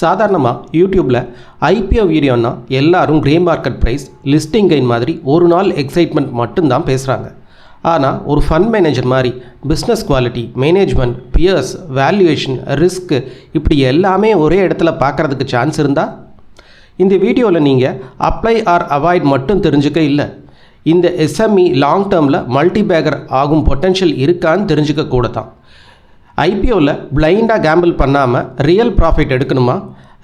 சாதாரணமாக யூடியூப்பில் ஐபிஓ வீடியோன்னா எல்லாரும் grey market price listing gain மாதிரி ஒரு நாள் எக்ஸைட்மெண்ட் மட்டும்தான் பேசுகிறாங்க. ஆனால் ஒரு ஃபண்ட் மேனேஜர் மாதிரி business quality, management, peers, valuation, risk இப்படி எல்லாமே ஒரே இடத்துல பார்க்குறதுக்கு சான்ஸ் இருந்தால் இந்த வீடியோவில் நீங்கள் அப்ளை ஆர் அவாய்ட் மட்டும் தெரிஞ்சுக்க இல்லை, இந்த எஸ்எம்இ லாங் டேர்மில் மல்டி பேக்கர் ஆகும் பொட்டென்ஷியல் இருக்கான்னு தெரிஞ்சுக்க கூட தான். ஐபிஓவில் பிளைண்டாக கேம்பிள் பண்ணாமல் ரியல் ப்ராஃபிட் எடுக்கணுமா?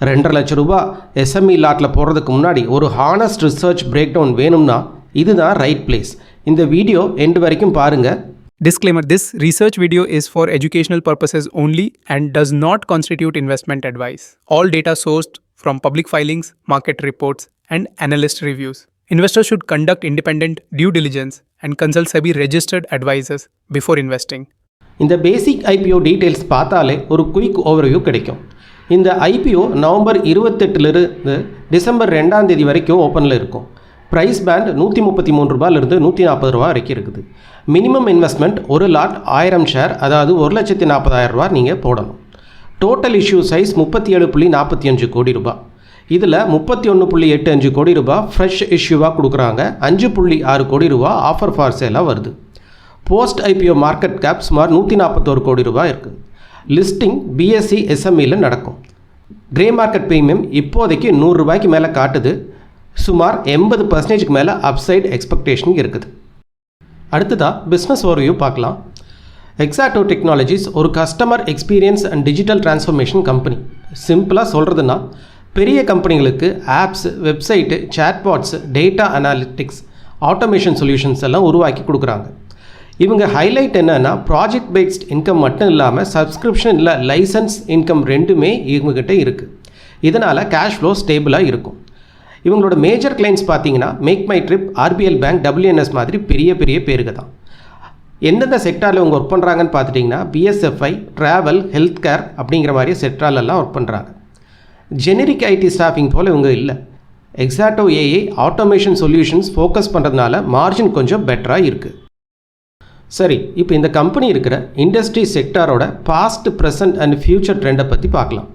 2.5 லட்சம் ரூபா எஸ்எம்இ லாட்டில் போடுறதுக்கு முன்னாடி ஒரு ஹானஸ்ட் ரிசர்ச் பிரேக் டவுன் வேணும்னா இதுதான் ரைட் பிளேஸ். இந்த வீடியோ எண்டு வரைக்கும் பாருங்கள். Disclaimer: this research video is for educational purposes only and does not constitute investment advice. All data sourced from public filings, market reports, and analyst reviews. Investors should conduct independent due diligence and consult SEBI registered advisors before investing. இந்த பேசிக் IPO details பார்த்தாலே ஒரு quick overview கிடைக்கும். இந்த IPO November 28 December 2 வரைக்கும் ஓப்பனில் இருக்கும். Price pant 133 ரூபாயிலிருந்து 140 ரூபா வரைக்கும் இருக்குது. மினிமம் இன்வெஸ்ட்மெண்ட் ஒரு லாட் 1000 ஷேர், அதாவது 1,40,000 ரூபா நீங்கள் போடணும். டோட்டல் இஷ்யூ சைஸ் 37.45 கோடி ரூபாய். இதில் 31.85 கோடி ரூபாய் ஃப்ரெஷ் இஷ்யூவாக கொடுக்குறாங்க. 5.6 கோடி ரூபா ஆஃபர் ஃபார் சேலாக வருது. போஸ்ட் ஐபிஓ மார்க்கெட் கேப் சுமார் 141 கோடி ரூபாய் இருக்குது. லிஸ்டிங் பிஎஸ்சி எஸ்எம்இயில் நடக்கும். கிரே மார்க்கெட் ப்ரீமியம் இப்போதைக்கு 100 ரூபாய்க்கு மேலே காட்டுது. சுமார் 80% மேலே அப்சைட் எக்ஸ்பெக்டேஷன் இருக்குது. அடுத்ததாக பிஸ்னஸ் ஓவர்வியூ பார்க்கலாம். எக்ஸாக்டோ டெக்னாலஜிஸ் ஒரு customer experience and digital transformation company. சிம்பிளாக சொல்கிறதுனா பெரிய கம்பெனிகளுக்கு apps, website, chatbots, data analytics, automation solutions எல்லாம் உருவாக்கி கொடுக்குறாங்க. இவங்க ஹைலைட் என்னென்னா ப்ராஜெக்ட் பேஸ்ட் இன்கம் மட்டும் இல்லாமல் சப்ஸ்கிரிப்ஷன் இல்லை லைசன்ஸ் இன்கம் ரெண்டுமே இவங்ககிட்ட இருக்குது. இதனால் கேஷ் ஃப்ளோ ஸ்டேபிளாக இருக்கும். இவங்களோட மேஜர் கிளைண்ட்ஸ் பார்த்தீங்கன்னா MakeMyTrip, RBL bank, WNS மாதிரி பெரிய பெரிய பேருங்க தான். எந்தெந்த செக்டாரில் இவங்க ஒர்க் பண்ணுறாங்கன்னு பார்த்துட்டிங்கன்னா BSFI, ட்ராவல், ஹெல்த் கேர் அப்படிங்கிற மாதிரி செக்டார்லெல்லாம் ஒர்க் பண்ணுறாங்க. ஜெனரிக் ஐடி ஸ்டாஃபிங் போல் இவங்க இல்லை. Exato AI automation solutions focus பண்ணுறதுனால மார்ஜின் கொஞ்சம் பெட்டராக இருக்குது. சரி, இப்போ இந்த கம்பெனி இருக்கிற இண்டஸ்ட்ரி செக்டாரோட பாஸ்ட், ப்ரெசன்ட் அண்ட் ஃபியூச்சர் ட்ரெண்டை பற்றி பார்க்கலாம்.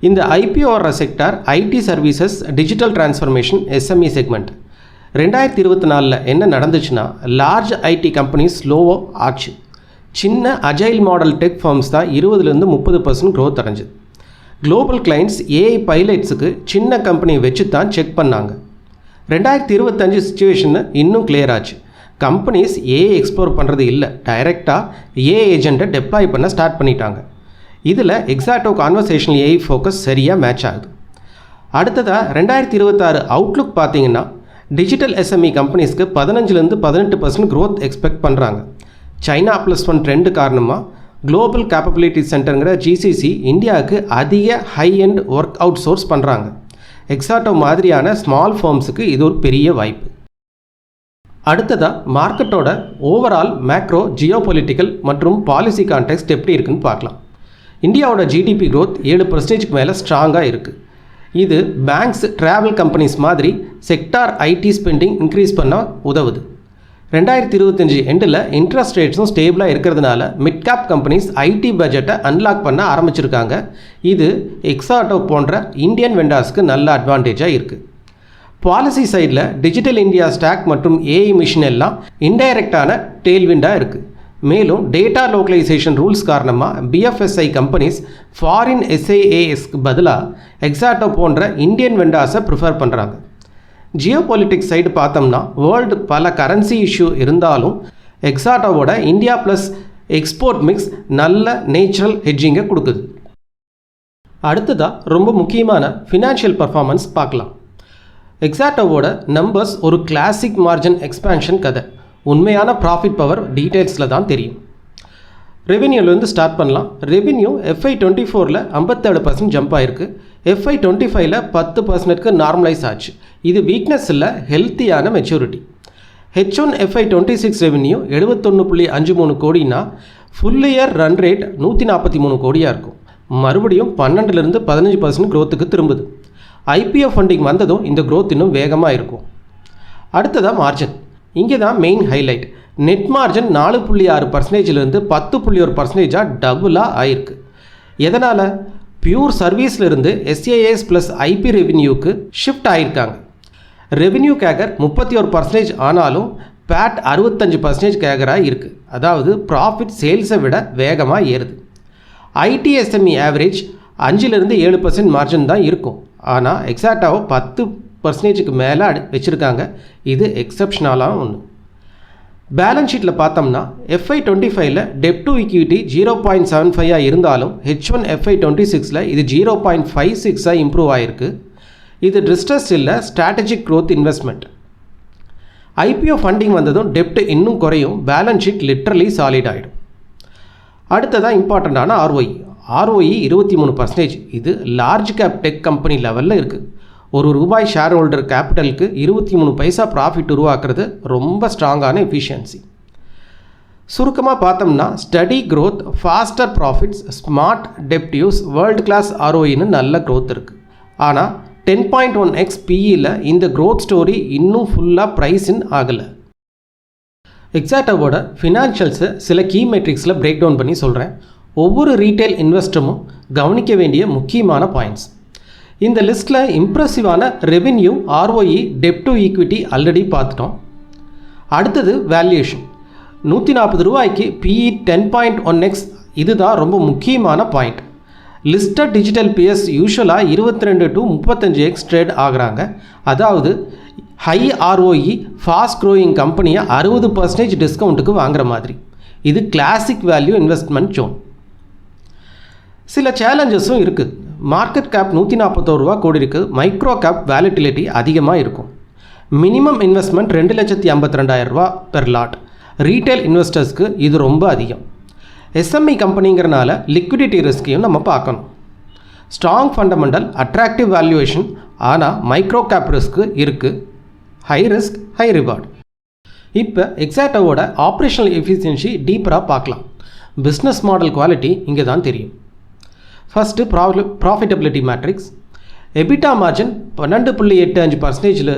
இந்த ஐபிஓ வர்ற sector IT services, digital transformation, SME segment. 2024 என்ன நடந்துச்சுன்னா லார்ஜ் ஐடி கம்பெனிஸ் ஸ்லோவோ ஆச்சு. சின்ன அஜைல் மாடல் டெக் ஃபார்ம்ஸ் தான் 20-30% க்ரோத் அடைஞ்சுது. குளோபல் கிளைண்ட்ஸ் ஏஐ பைலட்ஸுக்கு சின்ன கம்பெனியை வச்சு தான் செக் பண்ணாங்க. 2025 சுச்சுவேஷன் இன்னும் கிளியர் ஆச்சு. கம்பெனிஸ் ஏஐ எக்ஸ்ப்ளோர் பண்ணுறது இல்லை, டைரெக்டாக ஏஐ ஏஜெண்ட்டை டெப்ளாய் பண்ண ஸ்டார்ட் பண்ணிட்டாங்க. இதில் எக்ஸாக்டோ கான்வர்சேஷனல் ஏஐ ஃபோக்கஸ் சரியாக மேட்ச் ஆகுது. அடுத்ததாக 2026 அவுட்லுக் பார்த்தீங்கன்னா டிஜிட்டல் எஸ்எம்இ கம்பெனிஸ்க்கு 15-18% க்ரோத் எக்ஸ்பெக்ட் பண்ணுறாங்க. சைனா +1 ட்ரெண்டு காரணமாக குளோபல் கேப்பபிலிட்டி சென்டருங்கிற GCC இந்தியாவுக்கு அதிக high end work out source பண்ணுறாங்க. எக்ஸாக்டோ மாதிரியான ஸ்மால் ஃபார்ம்ஸுக்கு இது ஒரு பெரிய வாய்ப்பு. அடுத்ததாக மார்க்கெட்டோட ஓவரால் மேக்ரோ, ஜியோபொலிட்டிக்கல் மற்றும் பாலிசி கான்டெக்ஸ்ட் எப்படி இருக்குன்னு பார்க்கலாம். இந்தியாவோட ஜிடிபி க்ரோத் 7% மேலே ஸ்ட்ராங்காக இருக்குது. இது பேங்க்ஸ், ட்ராவல் கம்பெனிஸ் மாதிரி செக்டார் ஐடி ஸ்பெண்டிங் இன்க்ரீஸ் பண்ண உதவுது. 2025 எண்டில் இன்ட்ரெஸ்ட் ரேட்ஸும் ஸ்டேபிளாக இருக்கிறதுனால மிட் கேப் கம்பெனிஸ் ஐடி பட்ஜெட்டை அன்லாக் பண்ண ஆரம்பிச்சிருக்காங்க. இது எக்ஸாக்டோ போன்ற இந்தியன் வெண்டார்ஸ்க்கு நல்ல அட்வான்டேஜாக இருக்குது. பாலிசி சைடில் டிஜிட்டல் இந்தியா ஸ்டாக் மற்றும் ஏஐ மிஷின் எல்லாம் இன்டைரக்டான டெயில்விண்டாக இருக்குது. மேலும் டேட்டா லோக்கலைசேஷன் ரூல்ஸ் காரணமாக BFSI கம்பெனிஸ் ஃபாரின் SaaSக்கு பதிலாக எக்ஸாக்டோ போன்ற இந்தியன் வெண்டார்ஸை ப்ரிஃபர் பண்ணுறாங்க. ஜியோபொலிட்டிக்ஸ் சைடு பார்த்தோம்னா வேர்ல்டு பல கரன்சி இஷ்யூ இருந்தாலும் எக்ஸாக்டோவோட இந்தியா ப்ளஸ் எக்ஸ்போர்ட் மிக்ஸ் நல்ல நேச்சுரல் ஹெட்ஜிங்கை கொடுக்குது. அடுத்ததாக ரொம்ப முக்கியமான ஃபினான்ஷியல் பர்ஃபார்மன்ஸ் பார்க்கலாம். எக்ஸாக்டோவோட நம்பர்ஸ் ஒரு கிளாசிக் மார்ஜின் எக்ஸ்பேன்ஷன் கதை. உண்மையான ப்ராஃபிட் பவர் டீட்டெயில்ஸில் தான் தெரியும். ரெவென்யூலேருந்து ஸ்டார்ட் பண்ணலாம். ரெவென்யூ FY24 57% ஜம்ப் ஆகிருக்கு. FY25 10%க்கு நார்மலைஸ் ஆச்சு. இது வீக்னஸ் இல்லை, ஹெல்த்தியான மெச்சூரிட்டி. H1 FY26 ரெவென்யூ 71.53 கோடினா ஃபுல் இயர் ரன் ரேட் 143 கோடியாக இருக்கும். மறுபடியும் 12-15% க்ரோத்துக்கு திரும்புது. ஐபிஓ ஃபண்டிங் வந்ததும் இந்த க்ரோத் இன்னும் வேகமாக இருக்கும். அடுத்ததாக மார்ஜின். இங்கே தான் மெயின் ஹைலைட். நெட் மார்ஜின் 4.6%லேருந்து 10.1%, டபுளாக ஆயிருக்கு. எதனால்? பியூர் சர்வீஸில் இருந்து SaaS ப்ளஸ் IP ரெவென்யூக்கு ஷிஃப்ட் ஆகியிருக்காங்க. ரெவென்யூ கேகர் 31% ஆனாலும் PAT 65% கேகராக இருக்குது. அதாவது ப்ராஃபிட் சேல்ஸை விட வேகமாக ஏறுது. ITSME ஆவரேஜ் 5-7% மார்ஜின் தான் இருக்கும். ஆனால் எக்ஸாக்டாக 10%க்கு மேலே வச்சுருக்காங்க. இது எக்ஸப்ஷனலான ஒன்று. பேலன்ஸ் ஷீட்டில் பார்த்தோம்னா FY25ல் டெப்ட் டு ஈக்விட்டி 0.75 இருந்தாலும் H1 FY26ல் இது 0.56 இம்ப்ரூவ் ஆகிருக்கு. இது டிஸ்ட்ரஸ் இல்லை, strategic growth investment. IPO funding வந்ததும் டெப்ட் இன்னும் குறையும், பேலன்ஸ் ஷீட் லிட்ரலி சாலிட் ஆகிடும். அடுத்ததான் இம்பார்ட்டண்ட்டான ROE 23%. இது லார்ஜ் கேப் டெக் கம்பெனி லெவலில் இருக்குது. ₹1 ஷேர் ஹோல்டர் கேபிட்டலுக்கு 23 பைசா ப்ராஃபிட் உருவாக்குறது ரொம்ப ஸ்ட்ராங்கான எஃபிஷியன்சி. சுருக்கமாக பார்த்தோம்னா steady growth, faster profits, smart டெப்ட் யூஸ், வேர்ல்டு கிளாஸ் ROEன்னு நல்ல க்ரோத் இருக்குது. ஆனால் 10.1x PEயில் இந்த க்ரோத் ஸ்டோரி இன்னும் ஃபுல்லாக ப்ரைஸ் இன் ஆகலை. எக்ஸாக்டாவோட ஃபினான்ஷியல்ஸை சில கீ மெட்ரிக்ஸில் பிரேக் டவுன் பண்ணி சொல்கிறேன். ஒவ்வொரு ரீட்டைல் இன்வெஸ்டரும் கவனிக்க வேண்டிய முக்கியமான பாயிண்ட்ஸ். இந்த லிஸ்ட்டில் இம்ப்ரெசிவான ரெவென்யூ, ROE, டெப்ட் டு ஈக்விட்டி ஆல்ரெடி பார்த்துட்டோம். அடுத்தது வேல்யூஷன். ₹140க்கு PE 10.1x, இதுதான் ரொம்ப முக்கியமான பாயிண்ட். லிஸ்டட் டிஜிட்டல் பிஎஸ் யூஸ்வலாக 22 to 35x ட்ரேட் ஆகுறாங்க. அதாவது ஹை ROE ஃபாஸ்ட் க்ரோயிங் கம்பெனியை 60% டிஸ்கவுண்ட்டுக்கு வாங்குற மாதிரி. இது கிளாசிக் வேல்யூ இன்வெஸ்ட்மெண்ட் ஜோன். சில சேலஞ்சஸும் இருக்குது. மார்க்கெட் கேப் ₹141 கோடி இருக்குது. மைக்ரோ கேப் வேலிட்டிலிட்டி அதிகமாக இருக்கும். Minimum investment ₹2,52,000 per lot. Retail இன்வெஸ்டர்ஸ்க்கு இது ரொம்ப அதிகம். SME கம்பெனிங்கிறனால லிக்விடிட்டி ரிஸ்கையும் நம்ம பார்க்கணும். ஸ்ட்ராங் ஃபண்டமெண்டல், அட்ராக்டிவ் வேல்யூவேஷன், ஆனால் மைக்ரோ கேப் ரிஸ்க்கு இருக்குது. High risk, high reward. இப்போ எக்ஸாக்டாவோட ஆப்ரேஷனல் எஃபிஷியன்சி டீப்பராக பார்க்கலாம். பிஸ்னஸ் மாடல் குவாலிட்டி இங்கே தான் தெரியும். First profitability metrics. EBITDA margin 12.85%,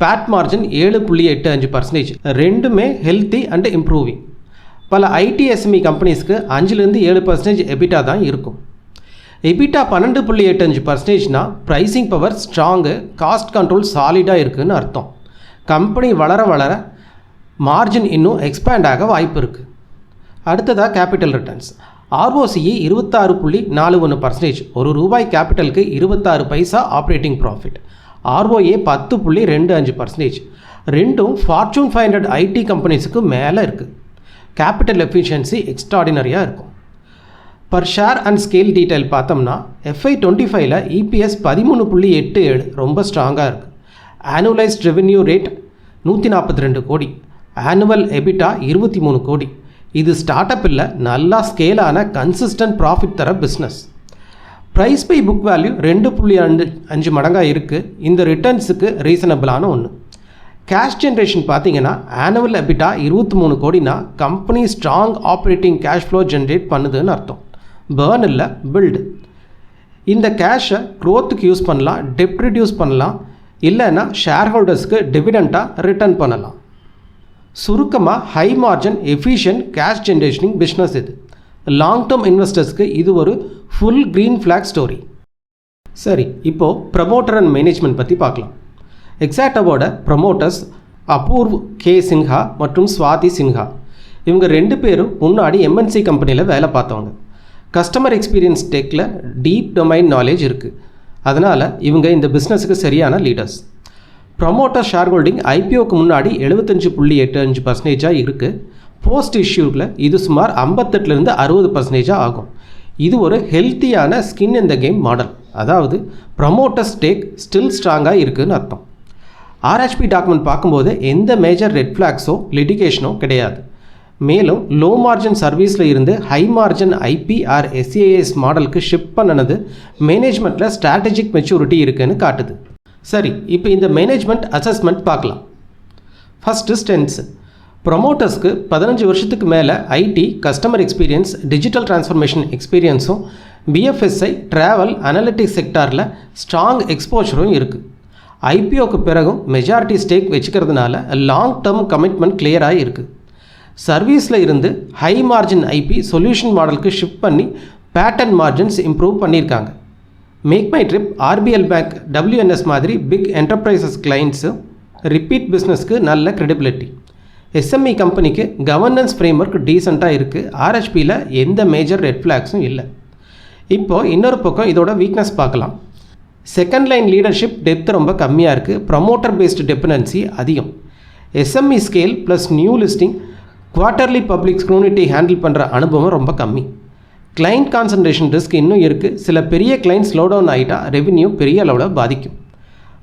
PAT margin 7.85%. ரெண்டுமே ஹெல்த்தி அண்ட் இம்ப்ரூவிங். பல ITSME கம்பெனிஸ்க்கு 5-7% எபிட்டா தான் இருக்கும். எபிட்டா 12.85%னா pricing power strong, cost control சாலிடாக இருக்குதுன்னு அர்த்தம். கம்பெனி வளர வளர மார்ஜின் இன்னும் எக்ஸ்பேண்ட் ஆக வாய்ப்பு இருக்குது. அடுத்ததாக கேபிட்டல் ரிட்டர்ன்ஸ். ROCE 26.41%. ₹1 கேபிட்டலுக்கு 26 பைசா ஆப்ரேட்டிங் ப்ராஃபிட். ROA 10.25%. ரெண்டும் ஃபார்ச்சூன் 500 IT கம்பெனிஸுக்கு மேலே இருக்குது. கேபிட்டல் எஃபிஷியன்சி எக்ஸ்ட்ராடினரியாக இருக்கும். Per share and scale detail பார்த்தோம்னா FY25ல் EPS 13.87 ரொம்ப ஸ்ட்ராங்காக இருக்குது. ஆனுவலைஸ்ட் ரெவென்யூ ரேட் 142 கோடி. ஆனுவல் எபிட்டா 23 கோடி. இது ஸ்டார்ட் அப் இல்லை, நல்லா ஸ்கேலான கன்சிஸ்டன்ட் ப்ராஃபிட் தர business. Price by book value 2.5 மடங்காக இருக்குது. இந்த ரிட்டர்ன்ஸுக்கு ரீசனபிளான ஒன்று. கேஷ் ஜென்ரேஷன் பார்த்தீங்கன்னா ஆனுவல் எபிட்டா 23 கோடினா company strong operating cash flow generate பண்ணுதுன்னு அர்த்தம். பேர்ன் இல்லை, பில்டு. இந்த கேஷை க்ரோத்துக்கு யூஸ் பண்ணலாம், டெப்ட் ரிடியூஸ் பண்ணலாம், இல்லைன்னா ஷேர் ஹோல்டர்ஸ்க்கு டிவிடெண்ட்டாக ரிட்டர்ன் பண்ணலாம். சுருக்கமாக ஹை மார்ஜின், எஃபிஷியன்ட் கேஷ் ஜென்ரேஷனிங் பிஸ்னஸ் இது. லாங் டேர்ம் இன்வெஸ்டர்ஸ்க்கு இது ஒரு ஃபுல் க்ரீன் ஃப்ளாக் ஸ்டோரி. சரி, இப்போது ப்ரமோட்டர் அண்ட் மேனேஜ்மெண்ட் பற்றி பார்க்கலாம். எக்ஸாக்டாவோட ப்ரமோட்டர்ஸ் அபூர்வ் கே சின்ஹா மற்றும் ஸ்வாதி சின்ஹா. இவங்க 2 பேரும் முன்னாடி MNC கம்பெனியில் வேலை பார்த்தவங்க. கஸ்டமர் எக்ஸ்பீரியன்ஸ் டெக்கில் டீப் டொமைன் நாலேஜ் இருக்குது. அதனால் இவங்க இந்த பிஸ்னஸுக்கு சரியான லீடர்ஸ். ப்ரமோட்டர் ஷேர் ஹோல்டிங் IPOக்கு முன்னாடி 75.85% இருக்குது. போஸ்ட் இஷ்யூவில் இது சுமார் 58-60% ஆகும். இது ஒரு ஹெல்த்தியான skin in the game model. அதாவது ப்ரமோட்டர் ஸ்டேக் ஸ்டில் ஸ்ட்ராங்காக இருக்குதுன்னு அர்த்தம். RHP டாக்குமெண்ட் பார்க்கும்போது எந்த மேஜர் ரெட் ஃப்ளாக்ஸோ லிட்டிகேஷனோ கிடையாது. மேலும் லோ மார்ஜின் சர்வீஸில் இருந்து high margin IP or SaaS மாடலுக்கு ஷிஃப்ட் பண்ணினது மேனேஜ்மெண்ட்டில் ஸ்ட்ராட்டஜிக் மெச்சூரிட்டி இருக்குதுன்னு காட்டுது. சரி, இப்போ இந்த மேனேஜ்மெண்ட் அசஸ்மெண்ட் பார்க்கலாம். First strengths. ப்ரமோட்டர்ஸ்க்கு 15 வருஷத்துக்கு மேலே IT, customer experience, digital transformation எக்ஸ்பீரியன்ஸும், BFSI, ட்ராவல், அனலிட்டிக்ஸ் செக்டாரில் ஸ்ட்ராங் எக்ஸ்போஜரும் இருக்குது. IPOக்கு பிறகும் மெஜாரிட்டி ஸ்டேக் வச்சுக்கிறதுனால லாங் டேர்ம் கமிட்மெண்ட் கிளியராக இருக்குது. சர்வீஸில் இருந்து ஹை மார்ஜின் IP சொல்யூஷன் மாடலுக்கு ஷிஃப்ட் பண்ணி பேட்டர்ன் மார்ஜின்ஸ் இம்ப்ரூவ் பண்ணியிருக்காங்க. MakeMyTrip, RBL bank, WNS மாதிரி பிக் என்டர்பிரைசஸ் கிளைண்ட்ஸு ரிப்பீட் பிஸ்னஸ்க்கு நல்ல கிரெடிபிலிட்டி. SME கம்பெனிக்கு கவர்னன்ஸ் ஃப்ரேம்வொர்க் டீசெண்டாக இருக்குது. RHPயில் எந்த மேஜர் ரெட் ஃப்ளாக்ஸும் இல்லை. இப்போது இன்னொரு பக்கம் இதோட வீக்னஸ் பார்க்கலாம். செகண்ட் லைன் லீடர்ஷிப் டெப்த் ரொம்ப கம்மியாக இருக்குது. ப்ரமோட்டர் பேஸ்டு டெபெண்டன்சி அதிகம். SME scale plus new listing, quarterly public scrutiny handle பண்ணுற அனுபவம் ரொம்ப கம்மி. கிளைண்ட் கான்சன்ட்ரேஷன் ரிஸ்க் இன்னும் இருக்குது. சில பெரிய கிளைண்ட் ஸ்லோ டவுன் ஆகிட்டா ரெவென்யூ பெரிய அளவில் பாதிக்கும்.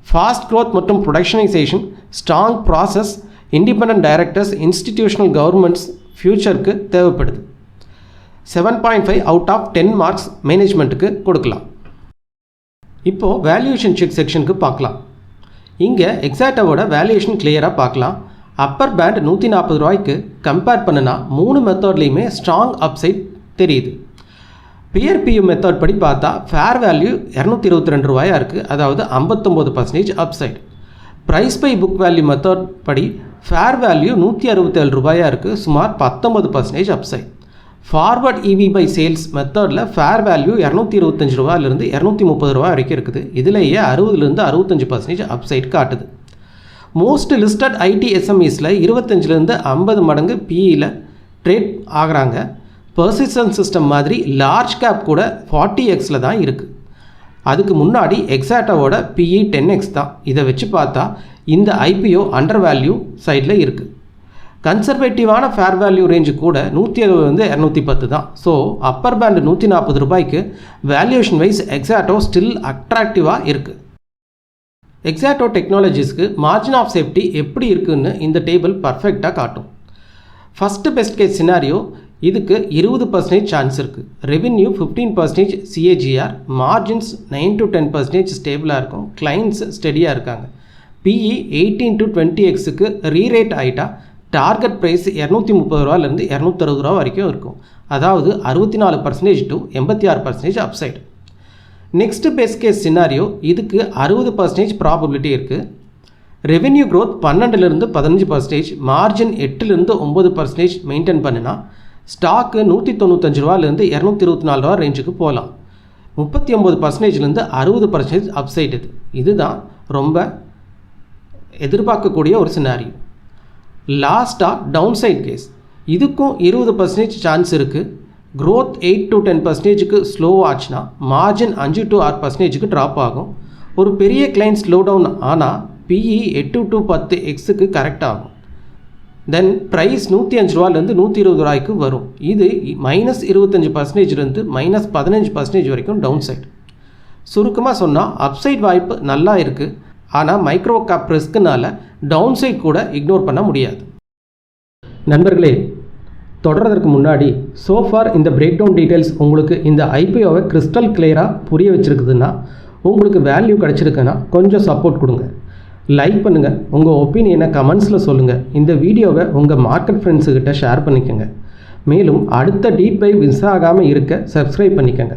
ஃபாஸ்ட் க்ரோத் மற்றும் productionisation, strong process, independent directors, institutional governments ஃப்யூச்சருக்கு தேவைப்படுது. 7.5 அவுட் ஆஃப் 10 மார்க்ஸ் மேனேஜ்மெண்ட்டுக்கு கொடுக்கலாம். இப்போது வேல்யூஷன் செக் செக்ஷனுக்கு பார்க்கலாம். இங்கே எக்ஸாக்டாவோட வேல்யூஷன் கிளியராக பார்க்கலாம். அப்பர் பேண்ட் 140 ரூபாய்க்கு கம்பேர் பண்ணுனா 3 மெத்தட்லேயுமே ஸ்ட்ராங் அப்சைட் தெரியுது. PRPU மெத்தட் படி பார்த்தா ஃபேர் வேல்யூ 222 ரூபாயாக இருக்குது, அதாவது 59% upside. Price by book value method படி ஃபேர் வேல்யூ 167 ரூபாயாக இருக்குது, சுமார் 19% upside. Forward EV by sales மெத்தடில் ஃபேர் வேல்யூ 225 ரூபாயிலிருந்து 230 ரூபா வரைக்கும் இருக்குது. இதிலேயே 60லேருந்து 65% அப்சைட் காட்டுது. மோஸ்ட் லிஸ்டட் IT SMEஸில் 25லேருந்து 50 மடங்கு PEயில் ட்ரேட் ஆகிறாங்க. பர்சிஸ்டன்ட் சிஸ்டம் மாதிரி லார்ஜ் கேப் கூட 40xல தான் இருக்குது. அதுக்கு முன்னாடி எக்ஸாக்டாவோட PE 10x தான். இதை வச்சு பார்த்தா இந்த IPO அண்டர் வேல்யூ சைடில் இருக்குது. கன்சர்வேட்டிவான ஃபேர் வேல்யூ ரேஞ்சு கூட 170லேருந்து 210 தான். ஸோ அப்பர் பேண்ட் 140 ரூபாய்க்கு வேல்யூஷன் வைஸ் எக்ஸாக்டோ ஸ்டில் அட்ராக்டிவாக இருக்குது. எக்ஸாக்டோ டெக்னாலஜிஸ்க்கு மார்ஜின் ஆஃப் சேஃப்டி எப்படி இருக்குதுன்னு இந்த டேபிள் பர்ஃபெக்டாக காட்டும். ஃபஸ்ட்டு பெஸ்ட் கேஸ் சினாரியோ, இதுக்கு 20% சான்ஸ் இருக்குது. ரெவென்யூ 15% CAGR, மார்ஜின்ஸ் 9 to 10% ஸ்டேபிளாக இருக்கும். கிளைண்ட்ஸ் ஸ்டெடியாக இருக்காங்க. PE 18 to 20xக்கு ரீரேட் ஆகிட்டா டார்கெட் ப்ரைஸ் 230 ரூபாயிலேருந்து 260 ரூபா வரைக்கும் இருக்கும். அதாவது 64% to 86% upside. Next best case scenario, இதுக்கு 60% ப்ராபபிலிட்டி இருக்குது. ரெவென்யூ க்ரோத் 12லேருந்து 15%, மார்ஜின் 8லேருந்து 9% மெயின்டைன் பண்ணினா ஸ்டாக்கு 195 ரூபாயிலேருந்து 224 ரூபா ரேஞ்சுக்கு போகலாம். 39%லேருந்து 60% அப்சைட். இதுதான் ரொம்ப எதிர்பார்க்கக்கூடிய ஒரு சினாரியோ. லாஸ்ட்டாக டவுன் சைட் கேஸ், இதுக்கும் 20% சான்ஸ் இருக்குது. க்ரோத் 8 to 10%க்கு ஸ்லோ ஆச்சுன்னா மார்ஜின் 5 to 6%க்கு ட்ராப் ஆகும். ஒரு பெரிய கிளைண்ட் ஸ்லோ டவுன் ஆனால் PE 8 to 10xக்கு கரெக்ட் ஆகும். தென் ப்ரைஸ் 105 ரூபாயிலேருந்து 120 ரூபாய்க்கு வரும். இது -25%லேருந்து -15% வரைக்கும் டவுன் சைட். சுருக்கமாக சொன்னால் அப்சைட் வாய்ப்பு நல்லா இருக்குது. ஆனால் மைக்ரோ கேப் ரிஸ்க்குனால டவுன் சைட் கூட இக்னோர் பண்ண முடியாது. நண்பர்களே, தொடர்றதுக்கு முன்னாடி சோஃபார் இந்த பிரேக் டவுன் டீட்டெயில்ஸ் உங்களுக்கு இந்த IPOவை கிறிஸ்டல் கிளியராக புரிய வச்சுருக்குதுன்னா, உங்களுக்கு வேல்யூ கிடச்சிருக்குன்னா கொஞ்சம் சப்போர்ட் கொடுங்க. லைக் பண்ணுங்கள், உங்கள் ஒப்பீனியனை கமெண்ட்ஸில் சொல்லுங்கள். இந்த வீடியோவை உங்கள் மார்க்கெட் ஃப்ரெண்ட்ஸுக்கிட்ட ஷேர் பண்ணிக்கோங்க. மேலும் அடுத்த டீப் டைவ் மிஸ் ஆகாமல் இருக்க சப்ஸ்கிரைப் பண்ணிக்கோங்க.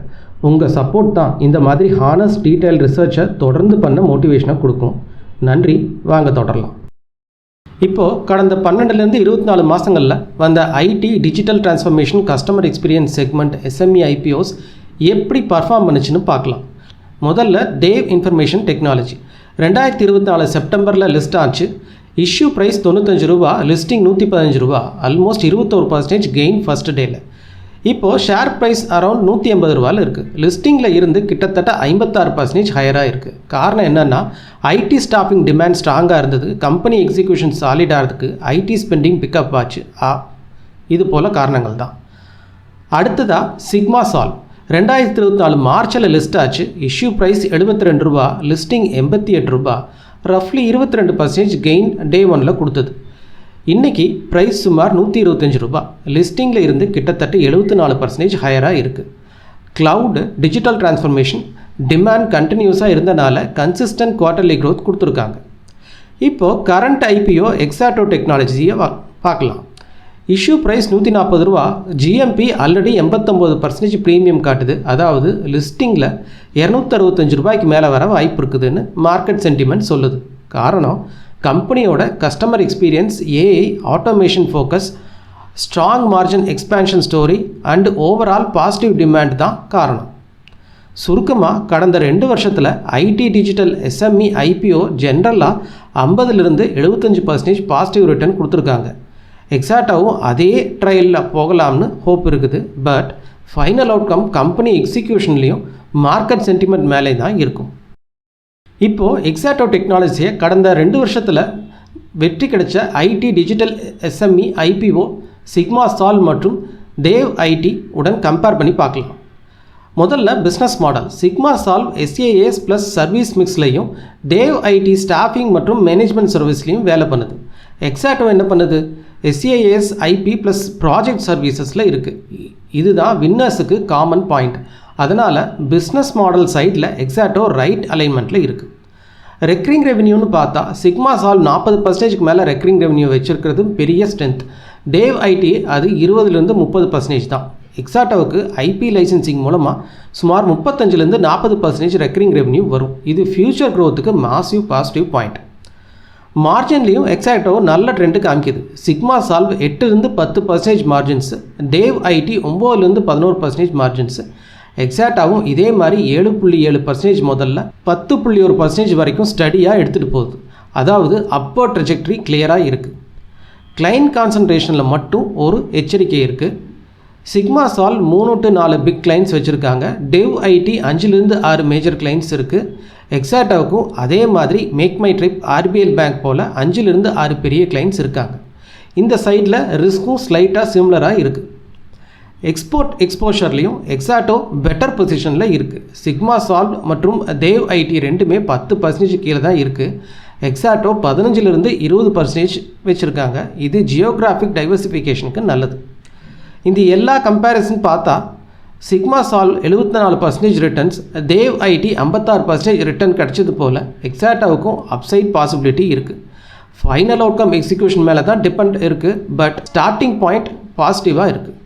உங்கள் சப்போர்ட் தான் இந்த மாதிரி ஹானஸ்ட் டீட்டெயில் ரிசர்ச்சை தொடர்ந்து பண்ண மோட்டிவேஷனை கொடுக்கும். நன்றி. வாங்க தொடரலாம். இப்போது கடந்த 12லேருந்து 24 மாதங்களில் வந்த IT digital transformation customer experience segment SME IPOs எப்படி பர்ஃபார்ம் பண்ணுச்சுன்னு பார்க்கலாம். முதல்ல டேவ் இன்ஃபர்மேஷன் டெக்னாலஜி 2024 செப்டம்பரில் லிஸ்ட் ஆச்சு. இஷ்யூ ப்ரைஸ் 95 ரூபா, லிஸ்டிங் 115 ரூபா, ஆல்மோஸ்ட் 21% கெயின் ஃபஸ்ட் டேயில். இப்போது ஷேர் ப்ரைஸ் அரௌண்ட் 180 ரூபாயில் இருக்குது. லிஸ்டிங்கில் இருந்து கிட்டத்தட்ட 56% ஹையராக இருக்குது. காரணம் என்னென்னா IT ஸ்டாஃபிங் டிமாண்ட் ஸ்ட்ராங்காக இருந்தது. கம்பெனி எக்ஸிக்யூஷன் சாலிடாகிறதுக்கு IT ஸ்பெண்டிங் பிக்கப் ஆச்சு. இது போல் காரணங்கள் தான். அடுத்ததாக சிக்மா சால்வ் 2024 மார்ச்சில் லிஸ்ட் ஆச்சு. இஷ்யூ ப்ரைஸ் 72 ரூபா, லிஸ்டிங் 88 ரூபா, ரஃப்லி 22% கெயின் டே 1ல் கொடுத்தது. இன்றைக்கி ப்ரைஸ் சுமார் 125 ரூபா, லிஸ்டிங்கில் இருந்து கிட்டத்தட்ட 74% ஹையராக இருக்குது. க்ளவுடு டிஜிட்டல் டிரான்ஸ்ஃபர்மேஷன் டிமாண்ட் கண்டினியூஸாக இருந்தனால கன்சிஸ்டன்ட் குவார்ட்டர்லி க்ரோத் கொடுத்துருக்காங்க. இப்போது கரண்ட் IPO எக்ஸாக்டோ டெக்னாலஜியை பார்க்கலாம். இஷ்யூ ப்ரைஸ் 140 ரூபா, GMP ஆல்ரெடி 89% ப்ரீமியம் காட்டுது. அதாவது லிஸ்டிங்கில் 265 ரூபாய்க்கு மேலே வர வாய்ப்பு இருக்குதுன்னு மார்க்கெட் சென்டிமெண்ட் சொல்லுது. காரணம் கம்பெனியோட customer experience, AI, automation focus, strong margin expansion story and overall positive demand தான் காரணம். சுருக்கமாக கடந்த 2 வருஷத்தில் ஐடி டிஜிட்டல் எஸ்எம்இ ஐபிஓ ஜென்ரலாக 50லிருந்து 75% பாசிட்டிவ் ரிட்டர்ன் கொடுத்துருக்காங்க. எக்ஸாக்டாகவும் அதே ட்ரையலில் போகலாம்னு ஹோப் இருக்குது. பட் ஃபைனல் அவுட்கம் கம்பெனி எக்ஸிக்யூஷன்லேயும் மார்க்கெட் சென்டிமெண்ட் மேலே தான் இருக்கும். இப்போது எக்ஸாக்டோ டெக்னாலஜியை கடந்த 2 வருஷத்தில் வெற்றி கிடைச்ச IT digital SME IPO Sigma Solve மற்றும் தேவ் ஐடி உடன் கம்பேர் பண்ணி பார்க்கலாம். முதல்ல business model. Sigma Solve SaaS plus service மிக்ஸ்லையும் தேவ் ஐடி ஸ்டாஃபிங் மற்றும் மேனேஜ்மெண்ட் சர்வீஸ்லையும் வேலை பண்ணுது. எக்ஸாக்டோ என்ன பண்ணுது? SaaS IP ப்ளஸ் ப்ராஜெக்ட் சர்வீசஸில் இருக்குது. இதுதான் வின்னர்ஸுக்கு காமன் பாயிண்ட். அதனால் பிஸ்னஸ் மாடல் சைடில் எக்ஸாக்டோ ரைட் அலைன்மெண்ட்டில் இருக்குது. ரெக்கரிங் ரெவென்யூன்னு பார்த்தா சிக்மா சால்வ் 40%க்கு மேலே ரெக்கரிங் ரெவென்யூ வச்சுருக்கிறது பெரிய ஸ்ட்ரென்த். தேவ் ஐடி அது 20லேருந்து 30% தான். எக்ஸாக்டோவுக்கு ஐபி லைசன்சிங் மூலமாக சுமார் 35லேருந்து 40% ரெக்கரிங் ரெவென்யூ வரும். இது ஃபியூச்சர் க்ரோத்துக்கு மாசிவ் பாசிட்டிவ் பாயிண்ட். மார்ஜின்லேயும் எக்ஸாக்டோ நல்ல ட்ரெண்டு காமிக்குது. சிக்மா சால்வ் 8லேருந்து 10% மார்ஜின்ஸு, தேவ் ஐடி 9லேருந்து 11% மார்ஜின்ஸு. எக்ஸாக்டாகவும் இதே மாதிரி 7.7% முதல்ல 10.1% வரைக்கும் ஸ்டடியாக எடுத்துகிட்டு போகுது. அதாவது அப்போ ட்ரெஜெக்டரி கிளியராக இருக்குது. கிளைண்ட் கான்சன்ட்ரேஷனில் மட்டும் ஒரு எச்சரிக்கை இருக்குது. Sigma Solve 3 to 4 big clients வச்சுருக்காங்க. டெவ் ஐடி 5லேருந்து 6 மேஜர் கிளைண்ட்ஸ் இருக்குது. எக்ஸாக்டாவுக்கும் அதே மாதிரி MakeMyTrip, RBL bank போல் 5லேருந்து 6 பெரிய கிளைண்ட்ஸ் இருக்காங்க. இந்த சைடில் ரிஸ்க்கும் ஸ்லைட்டாக சிமிலராக இருக்குது. எக்ஸ்போர்ட் எக்ஸ்போஷர்லேயும் எக்ஸாக்டோ பெட்டர் பொசிஷனில் இருக்குது. சிக்மா சால்வ் மற்றும் தேவ் ஐடி ரெண்டுமே 10% கீழே தான் இருக்குது. எக்ஸாக்டோ 15லேருந்து 20% வச்சுருக்காங்க. இது ஜியோகிராஃபிக் டைவர்சிஃபிகேஷனுக்கு நல்லது. இந்த எல்லா கம்பேரிசன் பார்த்தா Sigma Solve 74% returns, Dev IT 56% return கிடச்சது போல் எக்ஸாக்டோவுக்கும் அப்சைட் பாசிபிலிட்டி இருக்குது. ஃபைனல் அவுட்கம் எக்ஸிக்யூஷன் மேலே தான் டிபெண்ட் இருக்குது. பட் ஸ்டார்டிங் பாயிண்ட் பாசிட்டிவாக இருக்குது.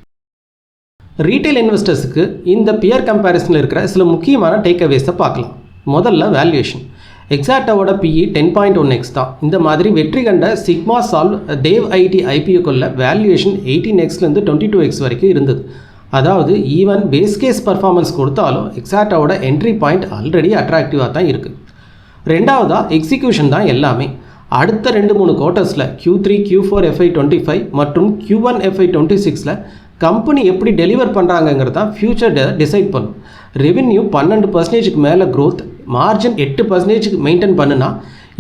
ரீட்டைல் இன்வெஸ்டர்ஸுக்கு இந்த பியர் கம்பேரிசனில் இருக்கிற சில முக்கியமான டேக்அவேஸை பார்க்கலாம். முதல்ல வேல்யூவேஷன். எக்ஸாக்டோவோட PE 10.1x தான். இந்த மாதிரி வெற்றி கண்ட சிக்மா சால்வ் தேவ் ஐடி ஐபிஓக்குள்ள வேல்யூவேஷன் 18xலேருந்து 22x வரைக்கும் இருந்தது. அதாவது ஈவன் பேஸ் கேஸ் பர்ஃபார்மன்ஸ் கொடுத்தாலும் எக்ஸாக்டோவோட என்ட்ரி பாயிண்ட் ஆல்ரெடி அட்ராக்டிவாக தான் இருக்குது. ரெண்டாவதாக எக்ஸிக்யூஷன் தான் எல்லாமே. அடுத்த 2-3 குவார்ட்டர்ஸில் Q3 Q4 FY25 மற்றும் Q1 FY26ல் கம்பெனி எப்படி டெலிவர் பண்ணுறாங்கங்கிறது தான் ஃப்யூச்சர் டிசைட் பண்ணும். ரெவென்யூ 12%க்கு மேலே க்ரோத், மார்ஜின் 8%க்கு மெயின்டைன் பண்ணுனா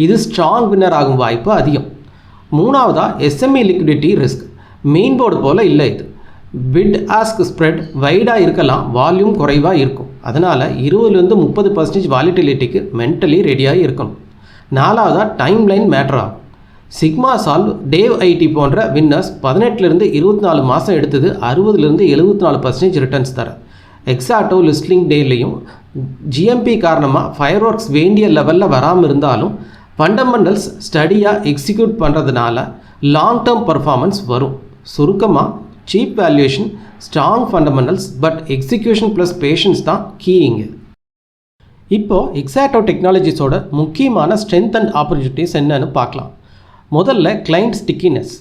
இது ஸ்ட்ராங் வின்னர் ஆகும் வாய்ப்பு அதிகம். மூணாவதாக SME liquidity risk. Main board போல் இல்லை. இது பிட் ஆஸ்க் ஸ்ப்ரெட் வைடாக இருக்கலாம், வால்யூம் குறைவாக இருக்கும். அதனால் 20லேருந்து 30% வாலிட்டிலிட்டிக்கு மென்டலி ரெடியாக இருக்கணும். நாலாவதாக டைம் லைன் மேட்டர் ஆகும். சிக்மா சால்வ் தேவ் ஐடி போன்ற வின்னர்ஸ் 18லேருந்து 24 மாதம் எடுத்தது 60லேருந்து 74% ரிட்டர்ன்ஸ் தர. எக்ஸாக்டோ லிஸ்டிங் டேலையும் GMP காரணமாக ஃபயர் ஒர்க்ஸ் வேண்டிய லெவலில் வராமல் இருந்தாலும் ஃபண்டமெண்டல்ஸ் ஸ்டடியாக எக்ஸிக்யூட் பண்ணுறதுனால லாங் டேர்ம் பர்ஃபார்மன்ஸ் வரும். சுருக்கமாக cheap valuation, strong fundamentals, but execution plus patience தான் கீயிங்க. இப்போது எக்ஸாக்டோ டெக்னாலஜிஸோட முக்கியமான ஸ்ட்ரென்த் அண்ட் ஆப்பர்ச்சுனிட்டிஸ் என்னன்னு பார்க்கலாம். முதல்ல client stickiness.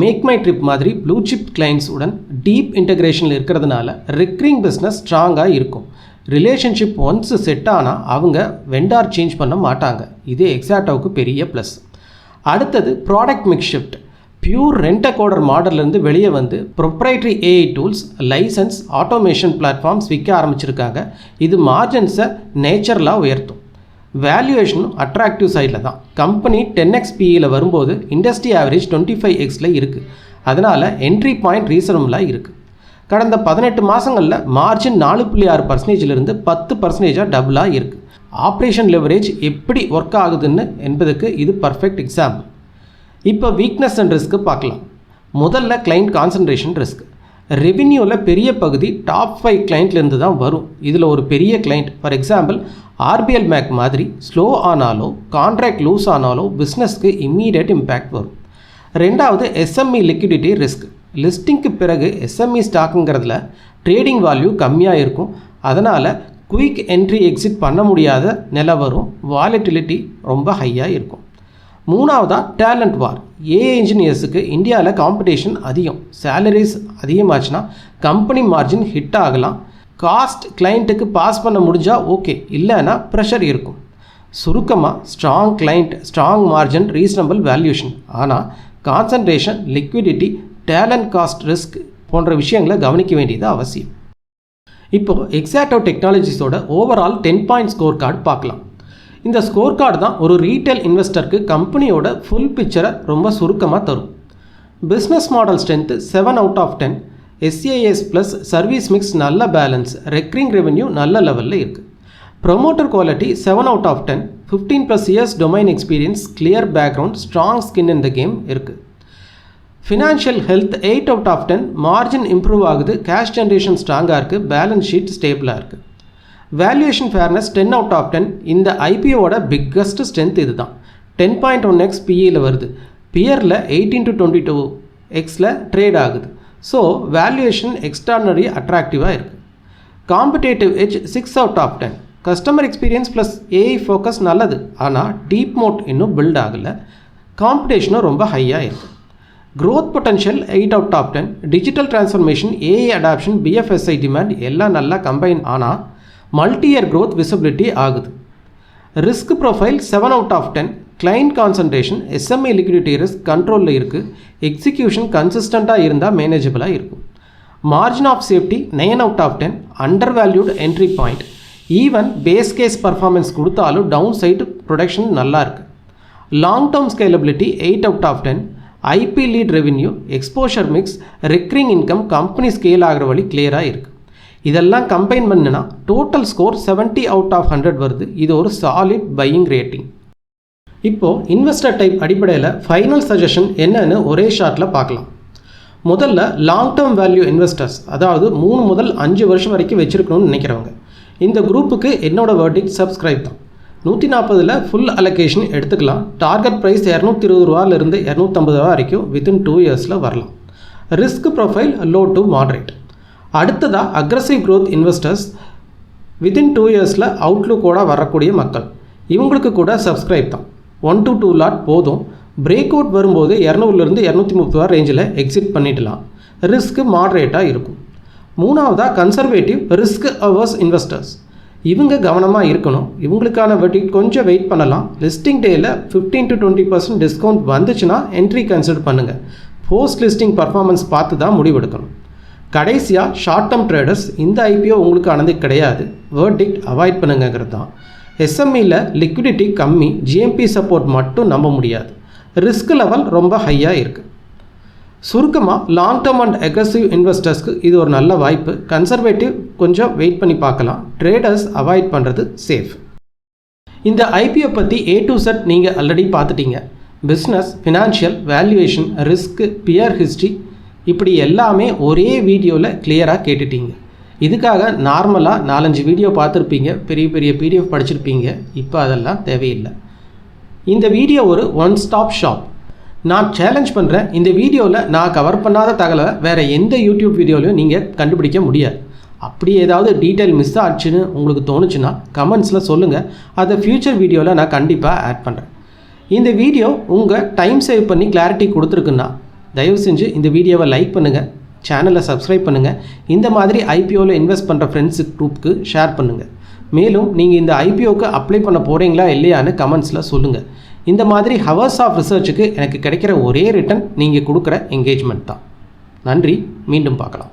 MakeMyTrip மாதிரி ப்ளூ சிப் கிளைண்ட்ஸ் உடன் டீப் இன்டகிரேஷனில் இருக்கிறதுனால ரெக்கரிங் பிஸ்னஸ் ஸ்ட்ராங்காக இருக்கும். ரிலேஷன்ஷிப் ஒன்ஸ் செட் ஆனால் அவங்க வெண்டார் சேஞ்ச் பண்ண மாட்டாங்க. இது எக்ஸாக்டோவுக்கு பெரிய ப்ளஸ். அடுத்தது product mix shift. Pure rent coder மாடல்லேருந்து வெளியே வந்து proprietary AI tools, licence, automation platforms விற்க ஆரம்பிச்சிருக்காங்க. இது மார்ஜின்ஸை நேச்சுரலாக உயர்த்தும். வேல்யூவேஷனும் அட்ராக்டிவ் சைடில் தான். கம்பெனி 10x PEயில் வரும்போது இண்டஸ்ட்ரி ஆவரேஜ் 25xல இருக்குது. அதனால் என்ட்ரி பாயிண்ட் ரீசனபுளாக இருக்குது. கடந்த 18 மாதங்களில் மார்ஜின் 4.6%லிருந்து 10%ஆக டபுளாக இருக்குது. ஆப்ரேஷன் லெவரேஜ் எப்படி ஒர்க் ஆகுதுன்னு என்பதுக்கு இது பர்ஃபெக்ட் எக்ஸாம்பிள். இப்போ வீக்னஸ் அண்ட் ரிஸ்க்கு பார்க்கலாம். முதல்ல கிளைண்ட் கான்சன்ட்ரேஷன் ரிஸ்க். ரெவின்யூவில் பெரிய பகுதி டாப் 5 கிளைண்ட்லேருந்து தான் வரும். இதில் ஒரு பெரிய client, for example RBL bank மாதிரி ஸ்லோ ஆனாலோ கான்ட்ராக்ட் லூஸ் ஆனாலோ பிஸ்னஸ்க்கு இம்மீடியட் இம்பேக்ட் வரும். ரெண்டாவது SME லிக்விடிட்டி ரிஸ்க். லிஸ்டிங்க்கு பிறகு SME ஸ்டாக்குங்கிறதுல ட்ரேடிங் வேல்யூ கம்மியாக இருக்கும். அதனால் குயிக் என்ட்ரி எக்ஸிட் பண்ண முடியாத நிலை வரும். வாலட்டிலிட்டி ரொம்ப ஹையாக இருக்கும். மூணாவதாக டேலண்ட் வார். ஏஐ இன்ஜினியர்ஸுக்கு இந்தியாவில் காம்படிஷன் அதிகம். சேலரிஸ் அதிகமாச்சுன்னா கம்பெனி மார்ஜின் ஹிட் ஆகலாம். காஸ்ட் கிளைண்ட்டுக்கு பாஸ் பண்ண முடிஞ்சால் ஓகே, இல்லைன்னா ப்ரெஷர் இருக்கும். சுருக்கமாக strong client, strong margin, reasonable valuation. ஆனால் concentration, liquidity, talent cost risk போன்ற விஷயங்களை கவனிக்க வேண்டியது அவசியம். இப்போது எக்ஸாக்டோ டெக்னாலஜிஸோட ஓவரால் 10 பாயிண்ட் ஸ்கோர் கார்டு பார்க்கலாம். இந்த ஸ்கோர் கார்டு தான் ஒரு ரீட்டைல் இன்வெஸ்டருக்கு கம்பெனியோட ஃபுல் பிக்சரை ரொம்ப சுருக்கமாக தரும். Business model strength 7 out of 10, SaaS plus service mix நல்ல பேலன்ஸ், ரெக்கரிங் ரெவென்யூ நல்ல லெவலில் இருக்குது. Promoter quality 7 out of 10, 15+ years domain experience, clear background, strong skin in the game இருக்குது. Financial health 8 out of 10, margin improve ஆகுது, cash generation ஸ்ட்ராங்காக இருக்குது, balance sheet ஸ்டேபிளாக இருக்குது. Valuation fairness 10 out of 10. இந்த ஐபிஓட பிக்கஸ்ட் ஸ்ட்ரென்த் இது தான். 10.1x பிஇயில் வருது. பியரில் 18 to 22x ட்ரேட் ஆகுது. ஸோ வேல்யூவேஷன் எக்ஸ்ட்ரானரி அட்ராக்டிவாக இருக்குது. Competitive edge 6 out of 10. Customer experience plus AI focus நல்லது, ஆனால் டீப் மோட் இன்னும் பில்ட் ஆகலை. காம்படிஷனும் ரொம்ப ஹையாக இருக்குது. Growth potential 8 out of 10. Digital transformation, AI adoption, BFSI demand எல்லாம் நல்லா கம்பைன் ஆனால் மல்டி-இயர் க்ரோத் விசிபிலிட்டி ஆகுது. Risk profile 7 out of 10. Client concentration, SMI liquidity risk கண்ட்ரோலில் இருக்குது. எக்ஸிக்யூஷன் கன்சிஸ்டண்ட்டாக இருந்தால் மேனேஜபிளாக இருக்கும். Margin of safety 9 out of 10. Under valued entry point. Even base case performance கொடுத்தாலும் டவுன் சைடு ப்ரொடக்ஷன் நல்லா இருக்குது. Long term scalability 8 out of 10. IP lead revenue, exposure mix, recurring income, company scale ஆகிற வழி கிளியராக இருக்குது. இதெல்லாம் கம்பைன் பண்ணினா total score 70 out of 100 வருது. இது ஒரு சாலிட் பையிங் ரேட்டிங். இப்போது இன்வெஸ்டர் டைப் அடிப்படையில் ஃபைனல் சஜஷன் என்னன்னு ஒரே ஷார்ட்டில் பார்க்கலாம். முதல்ல லாங் டேர்ம் வேல்யூ இன்வெஸ்டர்ஸ், அதாவது 3 முதல் 5 வருஷம் வரைக்கும் வச்சுருக்கணும்னு நினைக்கிறவங்க. இந்த குரூப்புக்கு என்னோட வேர்டிக் சப்ஸ்கிரைப் தான். 140ல் ஃபுல் அலோகேஷன் எடுத்துக்கலாம். டார்கெட் ப்ரைஸ் 220 ரூபாயிலிருந்து 250 ரூபா வரைக்கும் வித்தின் 2 இயர்ஸில் வரலாம். Risk profile low to moderate. அடுத்ததாக அக்ரஸிவ் க்ரோத் இன்வெஸ்டர்ஸ், வித்தின் 2 இயர்ஸில் அவுட்லுக்கோட வரக்கூடிய மக்கள். இவங்களுக்கு கூட சப்ஸ்கிரைப் தான். 1 to 2 லாட் போதும். பிரேக் அவுட் வரும்போது 200லேருந்து 230 ரூபா ரேஞ்சில் எக்ஸிட் பண்ணிடலாம். ரிஸ்க் மாடரேட்டாக இருக்கும். மூணாவதாக கன்சர்வேட்டிவ் ரிஸ்க் அவர்ஸ் இன்வெஸ்டர்ஸ். இவங்க கவனமாக இருக்கணும். இவங்களுக்கான வட்டி கொஞ்சம் வெயிட் பண்ணலாம். லிஸ்டிங் டேயில் 15 to 20% டிஸ்கவுண்ட் வந்துச்சுன்னா என்ட்ரி கன்சிடர் பண்ணுங்கள். போஸ்ட் லிஸ்டிங் பர்ஃபார்மன்ஸ் பார்த்து தான் முடிவெடுக்கணும். கடைசியாக ஷார்ட் டேர்ம் ட்ரேடர்ஸ், இந்த ஐபிஓ உங்களுக்கு ஆனது கிடையாது. வேர்டிக்ட் அவாய்ட் பண்ணுங்கிறது தான். எஸ்எம்இயில் லிக்விடிட்டி கம்மி, ஜிஎம்பி சப்போர்ட் மட்டும் நம்ப முடியாது. ரிஸ்க் லெவல் ரொம்ப ஹையாக இருக்குது. சுருக்கமாக லாங் டேர்ம் அண்ட் அக்ரெசிவ் இன்வெஸ்டர்ஸ்க்கு இது ஒரு நல்ல வாய்ப்பு. கன்சர்வேட்டிவ் கொஞ்சம் வெயிட் பண்ணி பார்க்கலாம். ட்ரேடர்ஸ் அவாய்ட் பண்ணுறது சேஃப். இந்த ஐபிஓ பற்றி A to Z நீங்கள் ஆல்ரெடி பார்த்துட்டீங்க. Business, financial, valuation, risk, peer history, இப்படி எல்லாமே ஒரே வீடியோவில் கிளியராக கேட்டுட்டீங்க. இதுக்காக நார்மலாக 4-5 வீடியோ பார்த்துருப்பீங்க, பெரிய பெரிய PDF படிச்சிருப்பீங்க. இப்போ அதெல்லாம் தேவையில்லை. இந்த வீடியோ ஒரு ஒன் ஸ்டாப் ஷாப். நான் சேலஞ்ச் பண்ணுறேன், இந்த வீடியோவில் நான் கவர் பண்ணாத தகவலை வேறு எந்த யூடியூப் வீடியோலையும் நீங்கள் கண்டுபிடிக்க முடியாது. அப்படி ஏதாவது டீட்டெயில் மிஸ் ஆச்சுன்னு உங்களுக்கு தோணுச்சுன்னா கமெண்ட்ஸில் சொல்லுங்கள். அதை ஃப்யூச்சர் வீடியோவில் நான் கண்டிப்பாக ஆட் பண்ணுறேன். இந்த வீடியோ உங்கள் டைம் சேவ் பண்ணி கிளாரிட்டி கொடுத்துருக்குன்னா தயவு செஞ்சு இந்த வீடியோவை லைக் பண்ணுங்கள், சேனலை சப்ஸ்கிரைப் பண்ணுங்கள். இந்த மாதிரி ஐபிஓவில் இன்வெஸ்ட் பண்ணுற ஃப்ரெண்ட்ஸு குரூப்புக்கு ஷேர் பண்ணுங்கள். மேலும் நீங்கள் இந்த ஐபிஓக்கு அப்ளை பண்ண போகிறீங்களா இல்லையான்னு கமெண்ட்ஸில் சொல்லுங்கள். இந்த மாதிரி ஹவர்ஸ் ஆஃப் ரிசர்ச்சுக்கு எனக்கு கிடைக்கிற ஒரே ரிட்டர்ன் நீங்கள் கொடுக்குற என்கேஜ்மெண்ட் தான். நன்றி, மீண்டும் பார்க்கலாம்.